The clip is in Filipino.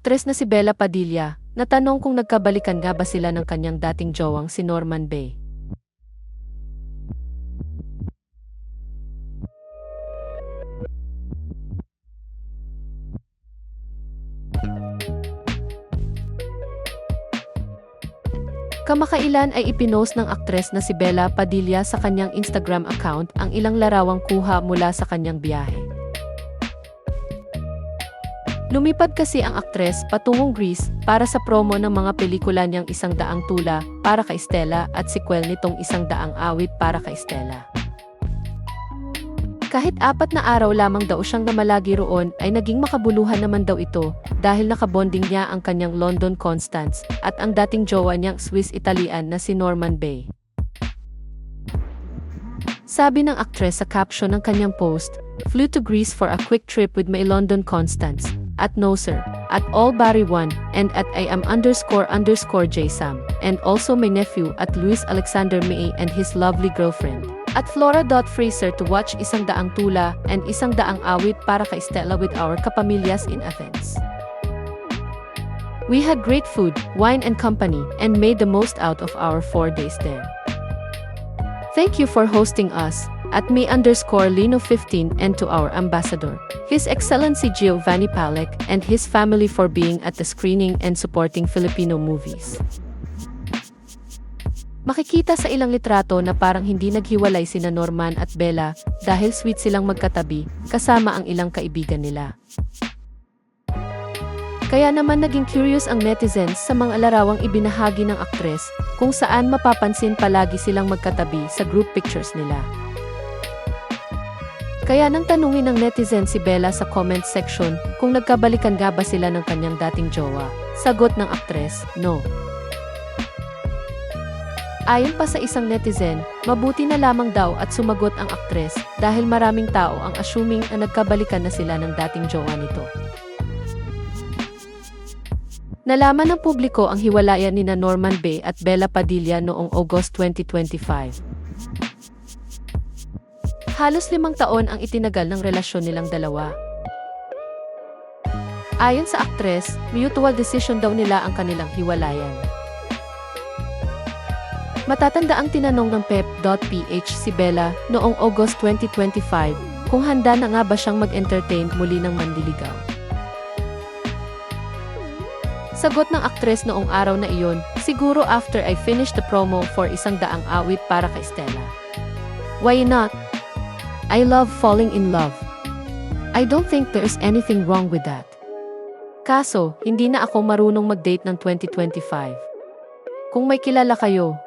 aktres na si Bella Padilla, natanong kung nagkabalikan nga ba sila ng kanyang dating jowang si Norman Bay. Kamakailan ay ipinost ng aktres na si Bella Padilla sa kanyang Instagram account ang ilang larawang kuha mula sa kanyang biyahe. Lumipad kasi ang aktres patungong Greece para sa promo ng mga pelikula niyang Isang Daang Tula para kay Stella at sequel nitong Isang Daang Awit para kay Stella. Kahit 4 na araw lamang daw siyang namalagi roon ay naging makabuluhan naman daw ito dahil nakabonding niya ang kanyang London Constance at ang dating jowa niyang Swiss-Italian na si Norman Bay. Sabi ng aktres sa caption ng kanyang post, "Flew to Greece for a quick trip with my London Constance, at no sir, at all Barry 1, and at I am __J Sam, and also my nephew at Luis Alexander May and his lovely girlfriend. At Flora.Fraser to watch Isang Daang Tula and Isang Daang Awit para kay Stella with our kapamilyas in Athens. We had great food, wine and company, and made the most out of our 4 days there. Thank you for hosting us, at me_Lino15 and to our ambassador, His Excellency Giovanni Palek and his family for being at the screening and supporting Filipino movies." Makikita sa ilang litrato na parang hindi naghiwalay sina Norman at Bella dahil sweet silang magkatabi kasama ang ilang kaibigan nila. Kaya naman naging curious ang netizens sa mga larawang ibinahagi ng aktres kung saan mapapansin palagi silang magkatabi sa group pictures nila. Kaya nang tanungin ng netizen si Bella sa comment section kung nagkabalikan nga ba sila ng kanyang dating jowa, sagot ng aktres, no. Ayon pa sa isang netizen, mabuti na lamang daw at sumagot ang aktres dahil maraming tao ang assuming na nagkabalikan na sila ng dating jowa nito. Nalaman ng publiko ang hiwalayan nina Norman Bay at Bella Padilla noong August 2025. Halos 5 taon ang itinagal ng relasyon nilang dalawa. Ayon sa aktres, mutual decision daw nila ang kanilang hiwalayan. Matatanda ang tinanong ng Pep.ph si Bella noong August 2025 kung handa na nga ba siyang mag-entertain muli ng manliligaw. Sagot ng aktres noong araw na iyon, "Siguro after I finish the promo for Isang Daang Awit para kay Stella. Why not? I love falling in love. I don't think there's anything wrong with that. Kaso, hindi na ako marunong mag-date ng 2025. Kung may kilala kayo,